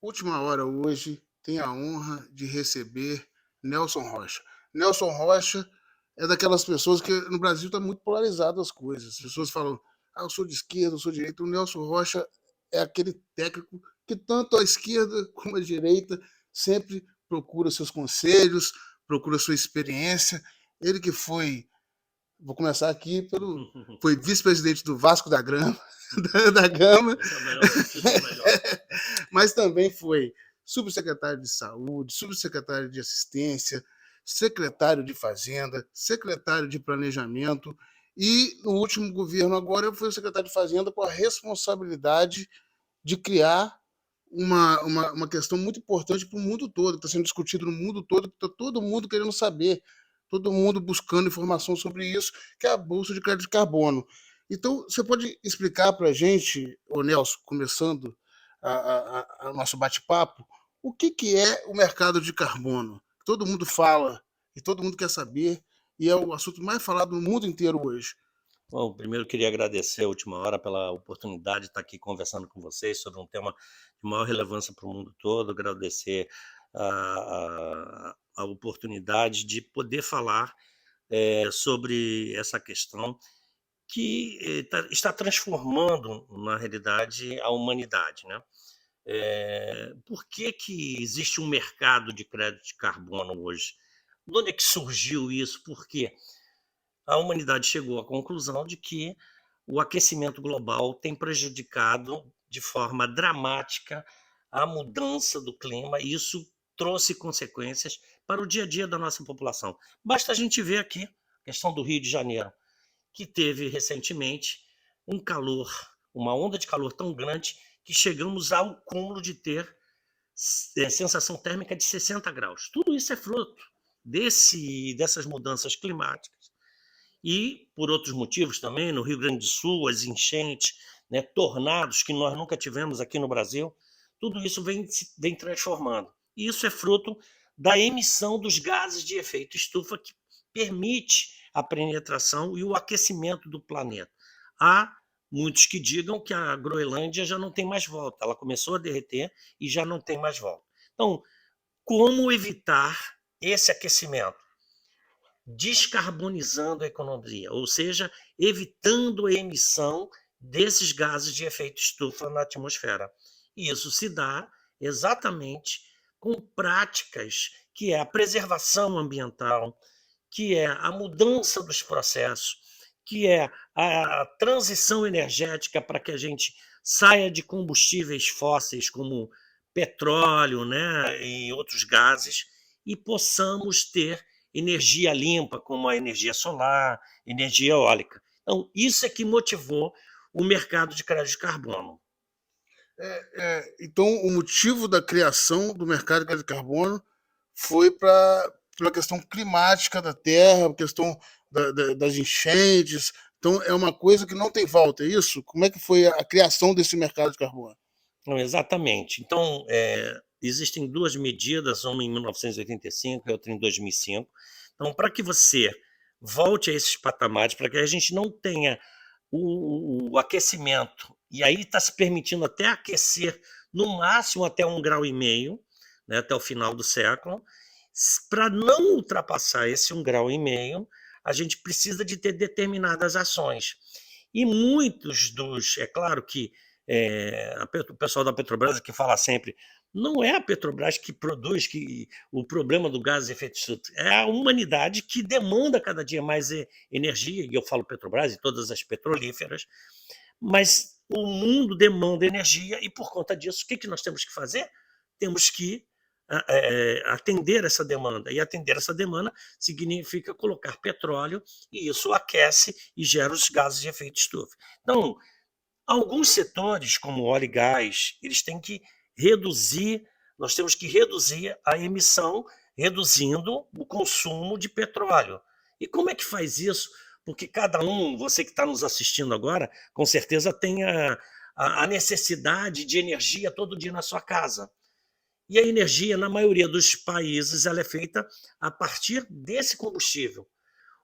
Última hora hoje tem a honra de receber Nelson Rocha. Nelson Rocha é daquelas pessoas que no Brasil está muito polarizado as coisas. As pessoas falam, eu sou de esquerda, eu sou de direita. O Nelson Rocha é aquele técnico que tanto a esquerda como a direita sempre procura seus conselhos, procura sua experiência. Ele que foi, vou começar aqui foi vice-presidente do Vasco da Grama, da Gama, Esse é o melhor possível, o melhor. mas também foi subsecretário de Saúde, subsecretário de Assistência, secretário de Fazenda, secretário de Planejamento e, no último governo agora, eu fui o secretário de Fazenda com a responsabilidade de criar uma questão muito importante para o mundo todo, que está sendo discutido no mundo todo, que está todo mundo querendo saber, todo mundo buscando informação sobre isso, que é a Bolsa de Crédito de Carbono. Então, você pode explicar para a gente, ô Nelson, começando o nosso bate-papo, o que é o mercado de carbono? Todo mundo fala e todo mundo quer saber, e é o assunto mais falado no mundo inteiro hoje. Bom, primeiro eu queria agradecer a Última Hora pela oportunidade de estar aqui conversando com vocês sobre um tema de maior relevância para o mundo todo, agradecer a oportunidade de poder falar sobre essa questão que está transformando, na realidade, a humanidade, né? Por que existe um mercado de crédito de carbono hoje? De onde é que surgiu isso? Por quê? A humanidade chegou à conclusão de que o aquecimento global tem prejudicado de forma dramática a mudança do clima e isso trouxe consequências para o dia a dia da nossa população. Basta a gente ver aqui a questão do Rio de Janeiro, que teve recentemente um calor, uma onda de calor tão grande que chegamos ao cúmulo de ter sensação térmica de 60 graus. Tudo isso é fruto dessas mudanças climáticas e, por outros motivos também, no Rio Grande do Sul, as enchentes, né, tornados que nós nunca tivemos aqui no Brasil, tudo isso vem transformando. E isso é fruto da emissão dos gases de efeito estufa que permite a penetração e o aquecimento do planeta. Há muitos que digam que a Groenlândia já não tem mais volta, ela começou a derreter e já não tem mais volta. Então, como evitar esse aquecimento? Descarbonizando a economia, ou seja, evitando a emissão desses gases de efeito estufa na atmosfera. E isso se dá exatamente com práticas que é a preservação ambiental, que é a mudança dos processos, que é a transição energética para que a gente saia de combustíveis fósseis como petróleo, né, e outros gases e possamos ter energia limpa, como a energia solar, energia eólica. Então, isso é que motivou o mercado de crédito de carbono. Então, o motivo da criação do mercado de crédito de carbono foi pela questão climática da Terra, a questão das enchentes. Então, é uma coisa que não tem volta, é isso? Como é que foi a criação desse mercado de carbono? Não, exatamente. Então, existem duas medidas, uma em 1985 e outra em 2005. Então, para que você volte a esses patamares, para que a gente não tenha o aquecimento, e aí está se permitindo até aquecer no máximo até 1,5 graus, né, até o final do século, para não ultrapassar esse 1,5 graus, a gente precisa de ter determinadas ações. E muitos dos. É claro que o pessoal da Petrobras que fala sempre, não é a Petrobras que produz que o problema do gás de efeito estufa, é a humanidade que demanda cada dia mais energia, e eu falo Petrobras e todas as petrolíferas, mas o mundo demanda energia e por conta disso, o que nós temos que fazer? Temos que atender essa demanda, e atender essa demanda significa colocar petróleo, e isso aquece e gera os gases de efeito estufa. Então, alguns setores, como óleo e gás, eles têm que reduzir, nós temos que reduzir a emissão, reduzindo o consumo de petróleo. E como é que faz isso? Porque cada um, você que está nos assistindo agora, com certeza tem a necessidade de energia todo dia na sua casa. E a energia, na maioria dos países, ela é feita a partir desse combustível.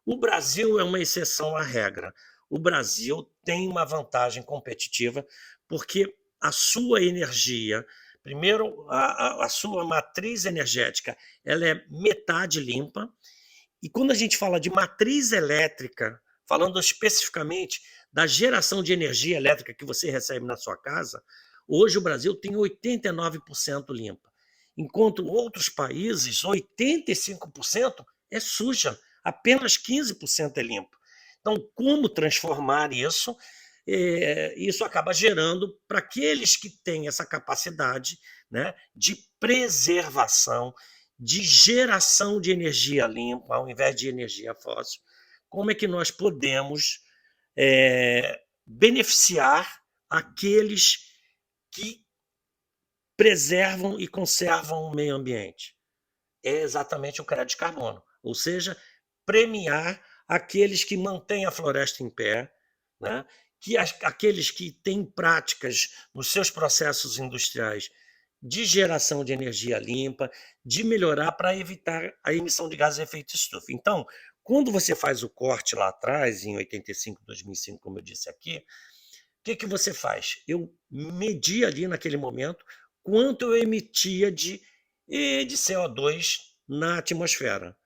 O Brasil é uma exceção à regra. O Brasil tem uma vantagem competitiva porque a sua energia Primeiro, a sua matriz energética ela é metade limpa, e quando a gente fala de matriz elétrica, falando especificamente da geração de energia elétrica que você recebe na sua casa, hoje o Brasil tem 89% limpa, enquanto outros países, 85% é suja, apenas 15% é limpo. Então, como transformar isso? Isso acaba gerando para aqueles que têm essa capacidade, né, de preservação, de geração de energia limpa, ao invés de energia fóssil, como é que nós podemos beneficiar aqueles que preservam e conservam o meio ambiente? É exatamente o crédito de carbono, ou seja, premiar aqueles que mantêm a floresta em pé, né? Aqueles que têm práticas nos seus processos industriais de geração de energia limpa, de melhorar para evitar a emissão de gases de efeito estufa. Então, quando você faz o corte lá atrás, em 85, 2005, como eu disse aqui, o que você faz? Eu medi ali naquele momento quanto eu emitia de CO2 na atmosfera.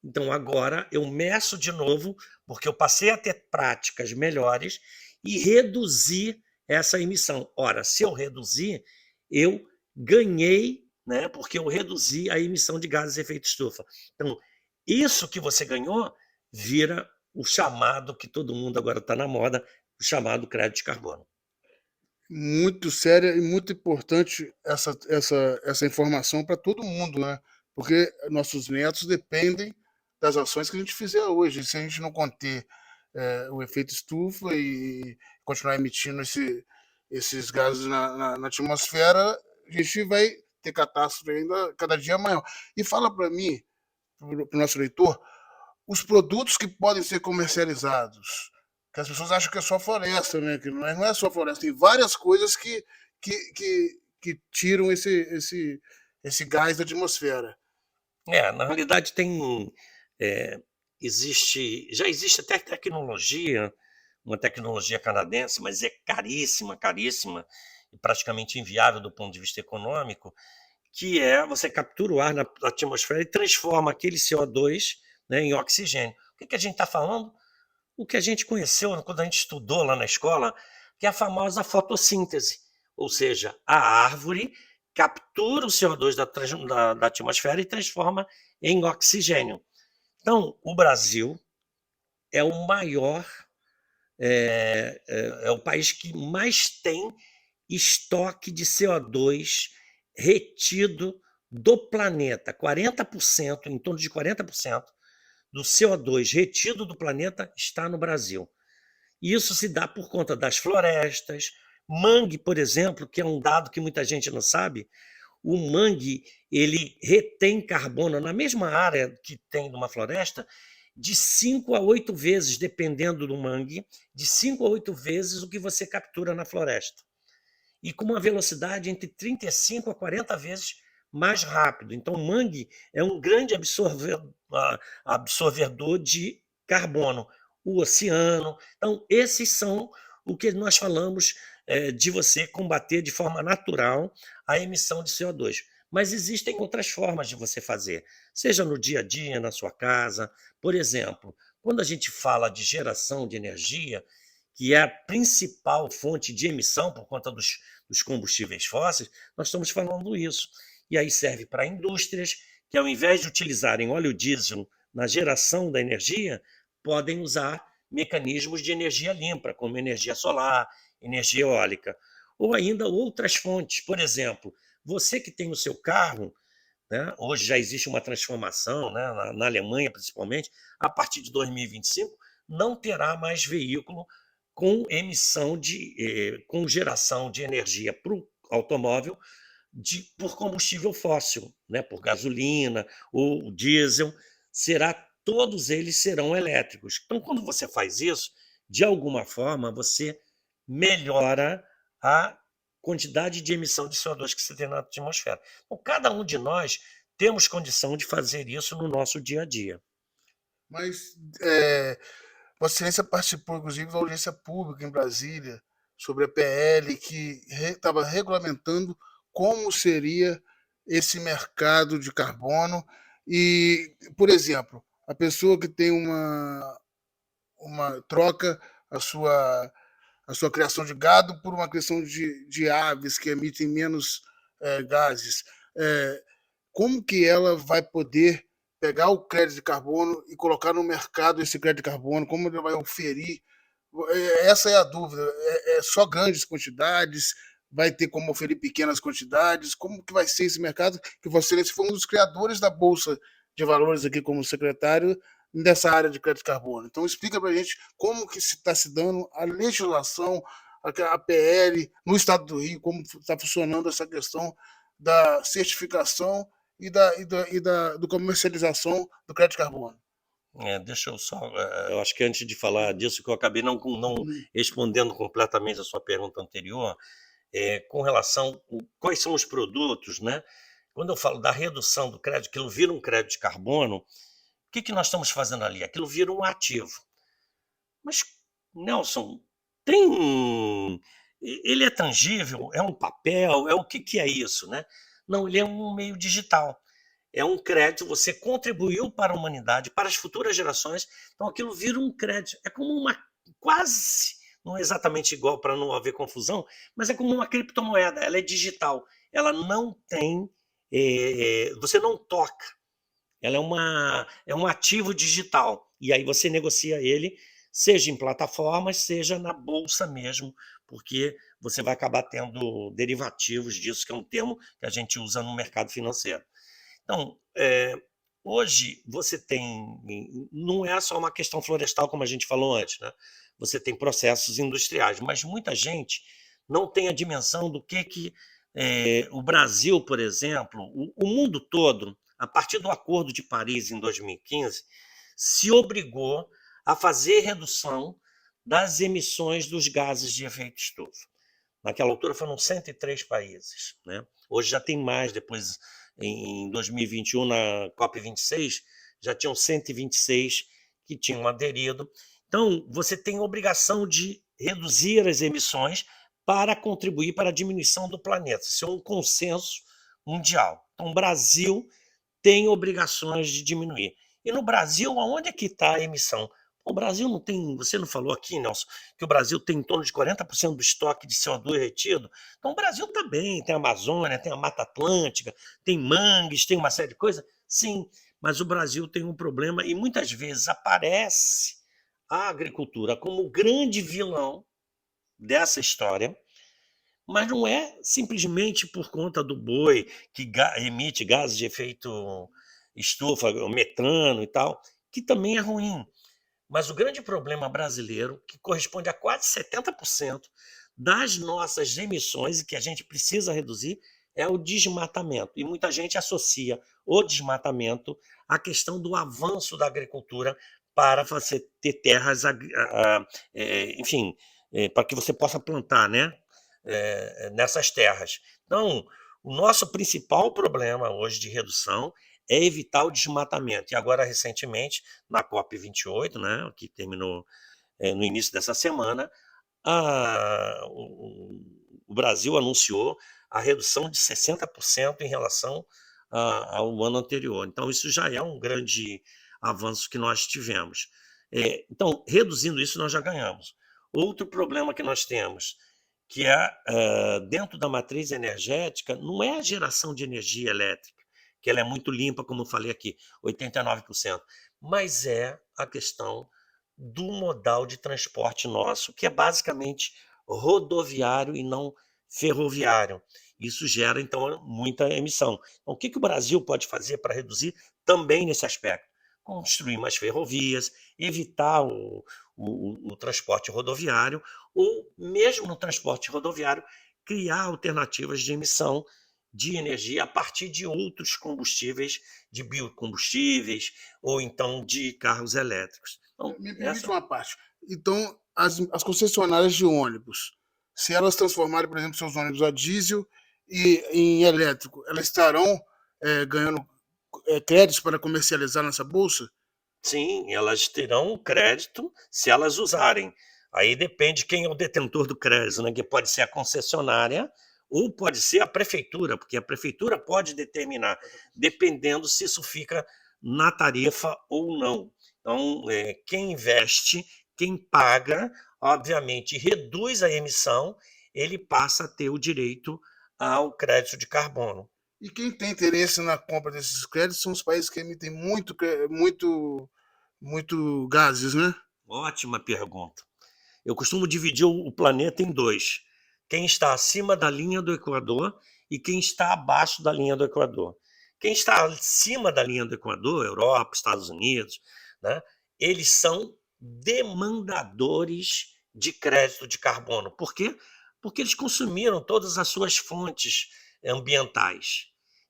Então agora eu meço de novo, porque eu passei a ter práticas melhores e reduzi essa emissão. Ora, se eu reduzir, eu ganhei, né, porque eu reduzi a emissão de gases de efeito estufa. Então, isso que você ganhou vira o chamado, que todo mundo agora está na moda, o chamado crédito de carbono. Muito séria e muito importante essa informação para todo mundo, né? Porque nossos netos dependem das ações que a gente fizer hoje. Se a gente não conter o efeito estufa e continuar emitindo esses gases na atmosfera, a gente vai ter catástrofe ainda cada dia maior. E fala para mim, para o nosso leitor, os produtos que podem ser comercializados. Que as pessoas acham que é só floresta, né? Que não é só floresta. Tem várias coisas que tiram esse gás da atmosfera. Na realidade é, já existe até tecnologia, uma tecnologia canadense, mas é caríssima, caríssima, e praticamente inviável do ponto de vista econômico, que é você captura o ar na atmosfera e transforma aquele CO2, né, em oxigênio. O que a gente está falando? O que a gente conheceu quando a gente estudou lá na escola, que é a famosa fotossíntese, ou seja, a árvore captura o CO2 da atmosfera e transforma em oxigênio. Então, o Brasil é o maior, é o país que mais tem estoque de CO2 retido do planeta. 40%, em torno de 40% do CO2 retido do planeta está no Brasil. E isso se dá por conta das florestas. Mangue, por exemplo, que é um dado que muita gente não sabe, o mangue ele retém carbono na mesma área que tem numa floresta de 5 a 8 vezes, dependendo do mangue, de 5 a 8 vezes o que você captura na floresta. E com uma velocidade entre 35 a 40 vezes mais rápido. Então, o mangue é um grande absorvedor de carbono. O oceano. Então, esses são o que nós falamos de você combater de forma natural a emissão de CO2. Mas existem outras formas de você fazer, seja no dia a dia, na sua casa. Por exemplo, quando a gente fala de geração de energia, que é a principal fonte de emissão por conta dos combustíveis fósseis, nós estamos falando isso. E aí serve para indústrias que, ao invés de utilizarem óleo diesel na geração da energia, podem usar mecanismos de energia limpa, como energia solar, energia eólica, ou ainda outras fontes. Por exemplo, você que tem o seu carro, né, hoje já existe uma transformação, né, na Alemanha principalmente, a partir de 2025, não terá mais veículo com com geração de energia para o automóvel por combustível fóssil, né, por gasolina ou diesel, todos eles serão elétricos. Então, quando você faz isso, de alguma forma, você melhora a quantidade de emissão de CO2 que você tem na atmosfera. Então, cada um de nós temos condição de fazer isso no nosso dia a dia. Mas Vossa Excelência participou, inclusive, da audiência pública em Brasília sobre a PL que estava regulamentando como seria esse mercado de carbono e, por exemplo, a pessoa que tem uma troca a sua criação de gado por uma criação de aves que emitem menos gases. É, como que ela vai poder pegar o crédito de carbono e colocar no mercado esse crédito de carbono? Como ele vai oferir? Essa é a dúvida. É só grandes quantidades? Vai ter como oferir pequenas quantidades? Como que vai ser esse mercado? Que você foi um dos criadores da Bolsa de Valores aqui como secretário dessa área de crédito de carbono. Então explica para a gente como que está se dando a legislação, a PL no estado do Rio, como está funcionando essa questão da certificação do comercialização do crédito de carbono. Deixa eu só. Eu acho que antes de falar disso, que eu acabei não respondendo completamente a sua pergunta anterior, com relação a quais são os produtos, né? Quando eu falo da redução do crédito, aquilo vira um crédito de carbono, o que nós estamos fazendo ali? Aquilo vira um ativo. Mas, Nelson, tem. Ele é tangível? É um papel? O que é isso, né? Não, ele é um meio digital. É um crédito, você contribuiu para a humanidade, para as futuras gerações, então aquilo vira um crédito. É como uma, quase, não é exatamente igual para não haver confusão, mas é como uma criptomoeda, ela é digital. Ela não tem, você não toca. Ela é um ativo digital. E aí você negocia ele, seja em plataformas, seja na bolsa mesmo, porque você vai acabar tendo derivativos disso, que é um termo que a gente usa no mercado financeiro. Então, hoje você tem, não é só uma questão florestal, como a gente falou antes, né? Você tem processos industriais, mas muita gente não tem a dimensão do que o Brasil, por exemplo, o mundo todo, a partir do Acordo de Paris em 2015, se obrigou a fazer redução das emissões dos gases de efeito estufa. Naquela altura foram 103 países, né? Hoje já tem mais, depois em 2021, na COP26, já tinham 126 que tinham aderido. Então, você tem a obrigação de reduzir as emissões para contribuir para a diminuição do planeta. Isso é um consenso mundial. Então, o Brasil tem obrigações de diminuir. E no Brasil, aonde é que está a emissão? O Brasil não tem, você não falou aqui, Nelson, que o Brasil tem em torno de 40% do estoque de CO2 retido? Então o Brasil está bem, tem a Amazônia, tem a Mata Atlântica, tem mangues, tem uma série de coisas. Sim, mas o Brasil tem um problema e muitas vezes aparece a agricultura como o grande vilão dessa história, mas não é simplesmente por conta do boi que emite gases de efeito estufa, metano e tal, que também é ruim. Mas o grande problema brasileiro, que corresponde a quase 70% das nossas emissões e que a gente precisa reduzir, é o desmatamento. E muita gente associa o desmatamento à questão do avanço da agricultura para você ter terras, enfim, para que você possa plantar, né, nessas terras. Então, o nosso principal problema hoje de redução é evitar o desmatamento. E agora, recentemente, na COP28, né, que terminou no início dessa semana, o Brasil anunciou a redução de 60% em relação ao ano anterior. Então, isso já é um grande avanço que nós tivemos. Então, reduzindo isso, nós já ganhamos. Outro problema que nós temos, que é dentro da matriz energética, não é a geração de energia elétrica, que ela é muito limpa, como eu falei aqui, 89%, mas é a questão do modal de transporte nosso, que é basicamente rodoviário e não ferroviário. Isso gera, então, muita emissão. Então, o que o Brasil pode fazer para reduzir também nesse aspecto? Construir mais ferrovias, evitar o transporte rodoviário, ou mesmo no transporte rodoviário, criar alternativas de emissão de energia a partir de outros combustíveis, de biocombustíveis, ou então de carros elétricos. Então, Me permite uma parte. Então, as concessionárias de ônibus, se elas transformarem, por exemplo, seus ônibus a diesel e em elétrico, elas estarão ganhando créditos para comercializar nessa bolsa? Sim, elas terão crédito se elas usarem. Aí depende quem é o detentor do crédito, né? Que pode ser a concessionária ou pode ser a prefeitura, porque a prefeitura pode determinar, dependendo se isso fica na tarifa ou não. Então, quem investe, quem paga, obviamente, reduz a emissão, ele passa a ter o direito ao crédito de carbono. E quem tem interesse na compra desses créditos são os países que emitem muito gases, né? Ótima pergunta. Eu costumo dividir o planeta em dois: quem está acima da linha do Equador e quem está abaixo da linha do Equador. Quem está acima da linha do Equador, Europa, Estados Unidos, né, eles são demandadores de crédito de carbono. Por quê? Porque eles consumiram todas as suas fontes ambientais.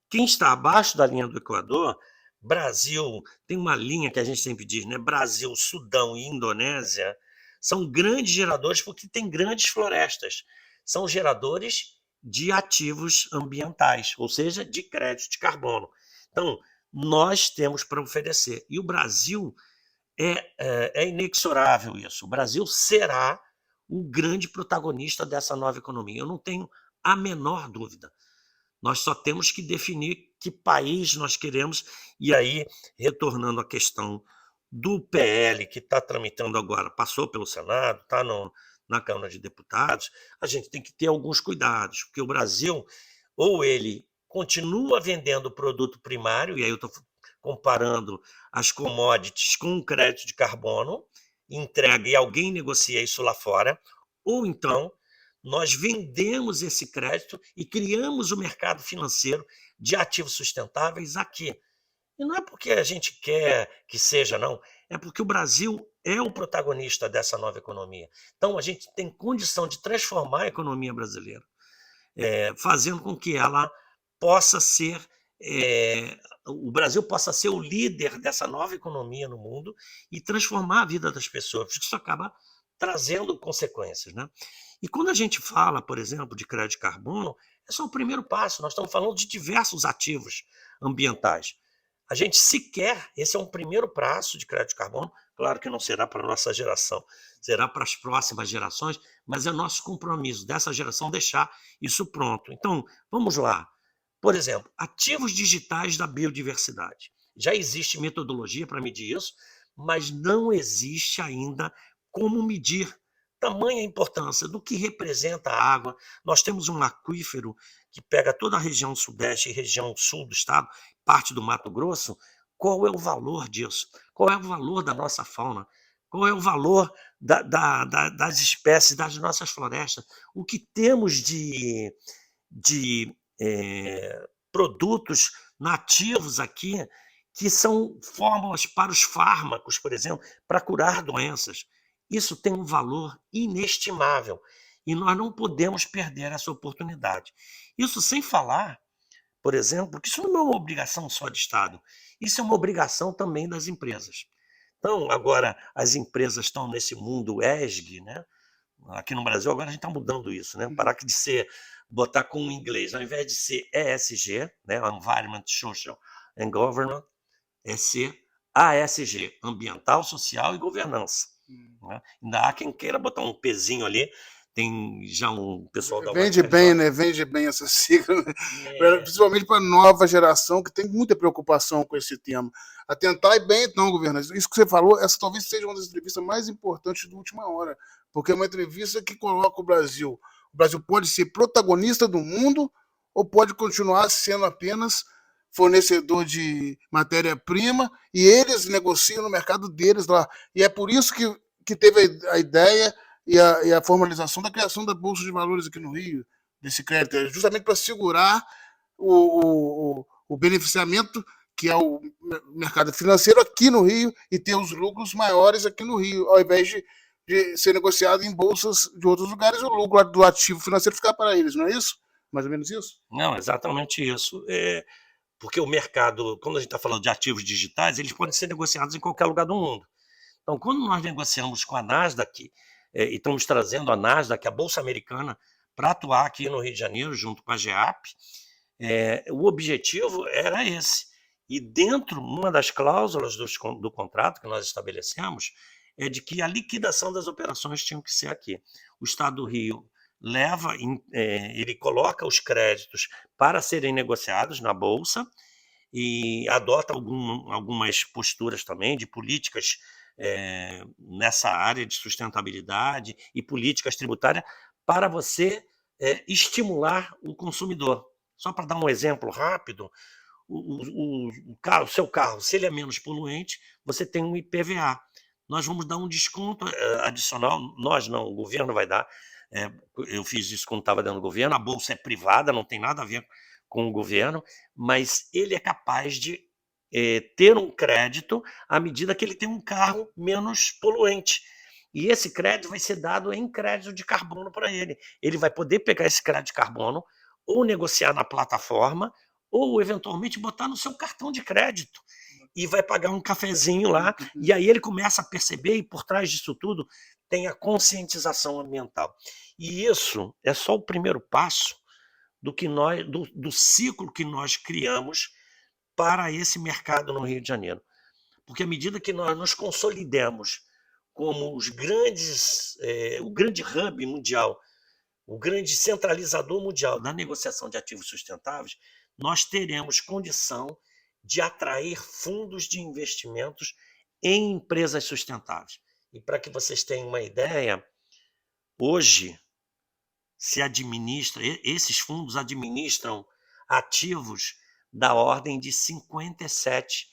Quem está abaixo da linha do Equador, Brasil, tem uma linha que a gente sempre diz, né? Brasil, Sudão e Indonésia são grandes geradores porque têm grandes florestas. São geradores de ativos ambientais, ou seja, de crédito de carbono. Então, nós temos para oferecer. E o Brasil é inexorável isso. O Brasil será o grande protagonista dessa nova economia. Eu não tenho a menor dúvida. Nós só temos que definir que país nós queremos. E aí, retornando à questão do PL que está tramitando agora, passou pelo Senado, está na Câmara de Deputados, a gente tem que ter alguns cuidados, porque o Brasil, ou ele continua vendendo produto primário, e aí eu estou comparando as commodities com o crédito de carbono, entrega e alguém negocia isso lá fora, ou então nós vendemos esse crédito e criamos o mercado financeiro de ativos sustentáveis aqui. E não é porque a gente quer que seja, não. É porque o Brasil é o protagonista dessa nova economia. Então, a gente tem condição de transformar a economia brasileira, fazendo com que ela possa ser, o Brasil possa ser o líder dessa nova economia no mundo e transformar a vida das pessoas, porque isso acaba trazendo consequências, né? E quando a gente fala, por exemplo, de crédito de carbono, é só o primeiro passo. Nós estamos falando de diversos ativos ambientais. A gente sequer, esse é um primeiro passo de crédito de carbono, claro que não será para a nossa geração, será para as próximas gerações, mas é nosso compromisso dessa geração deixar isso pronto. Então, vamos lá. Por exemplo, ativos digitais da biodiversidade. Já existe metodologia para medir isso, mas não existe ainda como medir tamanha importância do que representa a água. Nós temos um aquífero que pega toda a região sudeste e região sul do estado, parte do Mato Grosso. Qual é o valor disso? Qual é o valor da nossa fauna? Qual é o valor das espécies, das nossas florestas? O que temos de produtos nativos aqui que são fórmulas para os fármacos, por exemplo, para curar doenças. Isso tem um valor inestimável e nós não podemos perder essa oportunidade. Isso sem falar, por exemplo, que isso não é uma obrigação só de Estado, isso é uma obrigação também das empresas. Então, agora, as empresas estão nesse mundo ESG, né? Aqui no Brasil, agora a gente está mudando isso, né? Parar de ser, botar com o inglês, ao invés de ser ESG, né? Environment, Social and Governance, é ser ASG, Ambiental, Social e Governança. Né? Ainda há quem queira botar um pezinho ali, tem já um pessoal da Vende bem, né? Vende bem essa sigla, né? Principalmente para a nova geração que tem muita preocupação com esse tema. Atentar bem, então, governo. Isso que você falou, essa talvez seja uma das entrevistas mais importantes da última hora, porque é uma entrevista que coloca o Brasil. O Brasil pode ser protagonista do mundo ou pode continuar sendo apenas fornecedor de matéria-prima e eles negociam no mercado deles lá. E é por isso que teve a ideia e a formalização da criação da Bolsa de Valores aqui no Rio, desse crédito, justamente para segurar o beneficiamento que é o mercado financeiro aqui no Rio e ter os lucros maiores aqui no Rio, ao invés de ser negociado em bolsas de outros lugares, o lucro do ativo financeiro ficar para eles, não é isso? Mais ou menos isso? Não, exatamente isso. Porque o mercado, quando a gente está falando de ativos digitais, eles podem ser negociados em qualquer lugar do mundo. Então, quando nós negociamos com a Nasdaq, e estamos trazendo a Nasdaq, a Bolsa Americana, para atuar aqui no Rio de Janeiro, junto com a GEAP, o objetivo era esse. E dentro, uma das cláusulas do contrato que nós estabelecemos é de que a liquidação das operações tinha que ser aqui. O Estado do Rio ele coloca os créditos para serem negociados na Bolsa e adota algumas posturas também de políticas nessa área de sustentabilidade e políticas tributárias para você estimular o consumidor. Só para dar um exemplo rápido, o seu carro, se ele é menos poluente, você tem um IPVA. Nós vamos dar um desconto adicional, nós não, o governo vai dar. Eu fiz isso quando estava dentro do governo, a bolsa é privada, não tem nada a ver com o governo, mas ele é capaz de ter um crédito à medida que ele tem um carro menos poluente. E esse crédito vai ser dado em crédito de carbono para ele. Ele vai poder pegar esse crédito de carbono ou negociar na plataforma ou, eventualmente, botar no seu cartão de crédito e vai pagar um cafezinho lá. E aí ele começa a perceber, e por trás disso tudo tem a conscientização ambiental. E isso é só o primeiro passo do ciclo que nós criamos para esse mercado no Rio de Janeiro. Porque à medida que nós nos consolidemos como o grande hub mundial, o grande centralizador mundial da negociação de ativos sustentáveis, nós teremos condição de atrair fundos de investimentos em empresas sustentáveis. E para que vocês tenham uma ideia, hoje esses fundos administram ativos da ordem de 57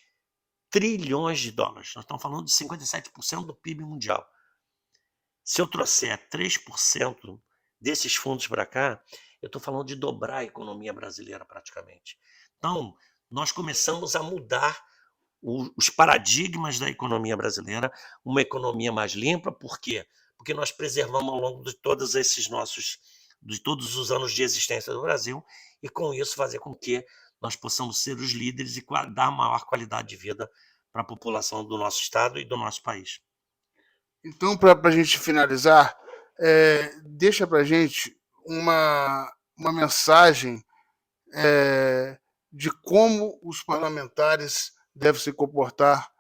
trilhões de dólares. Nós estamos falando de 57% do PIB mundial. Se eu trouxer 3% desses fundos para cá, eu estou falando de dobrar a economia brasileira praticamente. Então, nós começamos a mudar os paradigmas da economia brasileira, uma economia mais limpa. Por quê? Porque nós preservamos ao longo de todos os anos de existência do Brasil, e com isso fazer com que nós possamos ser os líderes e dar maior qualidade de vida para a população do nosso estado e do nosso país. Então, para a gente finalizar, deixa para a gente uma mensagem de como os parlamentares devem se comportar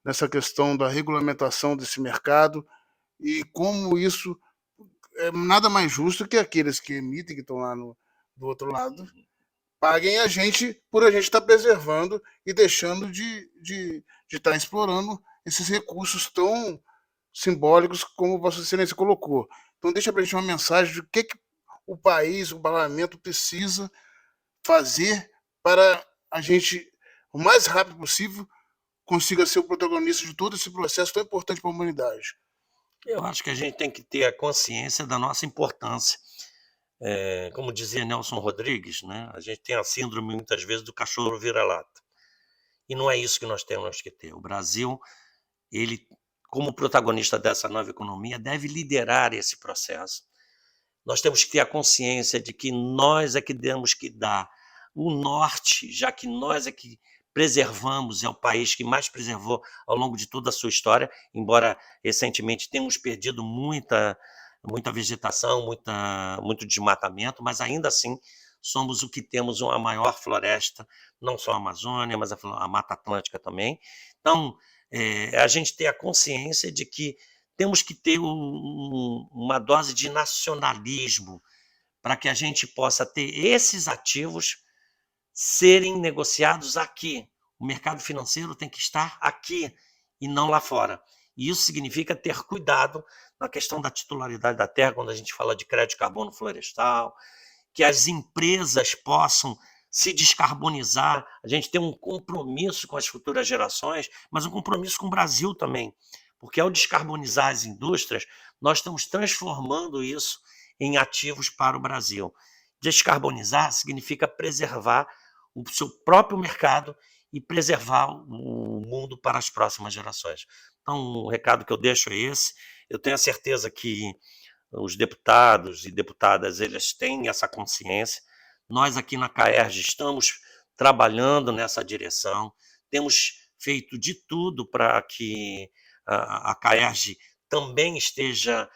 nessa questão da regulamentação desse mercado e como isso é nada mais justo que aqueles que emitem, que estão lá do outro lado, paguem a gente por a gente estar preservando e deixando de estar explorando esses recursos tão simbólicos como Vossa Excelência colocou. Então deixa para a gente uma mensagem de que o país, o parlamento precisa fazer para a gente, o mais rápido possível, consiga ser o protagonista de todo esse processo tão importante para a humanidade. Eu acho que a gente tem que ter a consciência da nossa importância. Como dizia Nelson Rodrigues, né? A gente tem a síndrome, muitas vezes, do cachorro vira-lata. E não é isso que nós temos que ter. O Brasil, ele, como protagonista dessa nova economia, deve liderar esse processo. Nós temos que ter a consciência de que nós é que temos que dar o norte, já que nós é que preservamos, é o país que mais preservou ao longo de toda a sua história, embora recentemente tenhamos perdido muita vegetação, muito desmatamento, mas ainda assim somos o que temos a maior floresta, não só a Amazônia, mas a Mata Atlântica também. Então, a gente tem a consciência de que temos que ter uma dose de nacionalismo para que a gente possa ter esses ativos serem negociados aqui. O mercado financeiro tem que estar aqui e não lá fora. E isso significa ter cuidado na questão da titularidade da terra, quando a gente fala de crédito de carbono florestal, que as empresas possam se descarbonizar. A gente tem um compromisso com as futuras gerações, mas um compromisso com o Brasil também, porque ao descarbonizar as indústrias, nós estamos transformando isso em ativos para o Brasil. Descarbonizar significa preservar o seu próprio mercado e preservar o mundo para as próximas gerações. Então, o recado que eu deixo é esse. Eu tenho a certeza que os deputados e deputadas, eles têm essa consciência. Nós aqui na CAERJ estamos trabalhando nessa direção, temos feito de tudo para que a CAERJ também esteja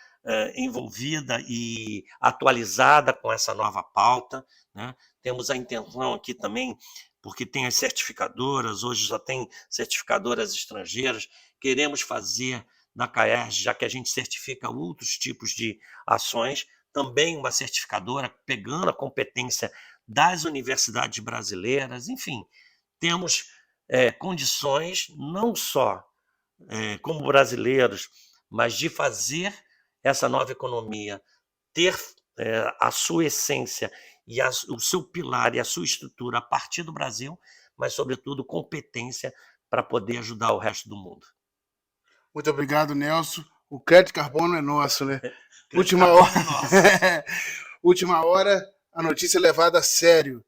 envolvida e atualizada com essa nova pauta, né? Temos a intenção aqui também, porque tem as certificadoras, hoje já tem certificadoras estrangeiras, queremos fazer na CAERJ, já que a gente certifica outros tipos de ações, também uma certificadora, pegando a competência das universidades brasileiras, enfim, temos condições não só como brasileiros, mas de fazer essa nova economia ter a sua essência e o seu pilar e a sua estrutura a partir do Brasil, mas, sobretudo, competência para poder ajudar o resto do mundo. Muito obrigado, Nelson. O crédito carbono é nosso, né? Última hora, Última hora, a notícia é levada a sério.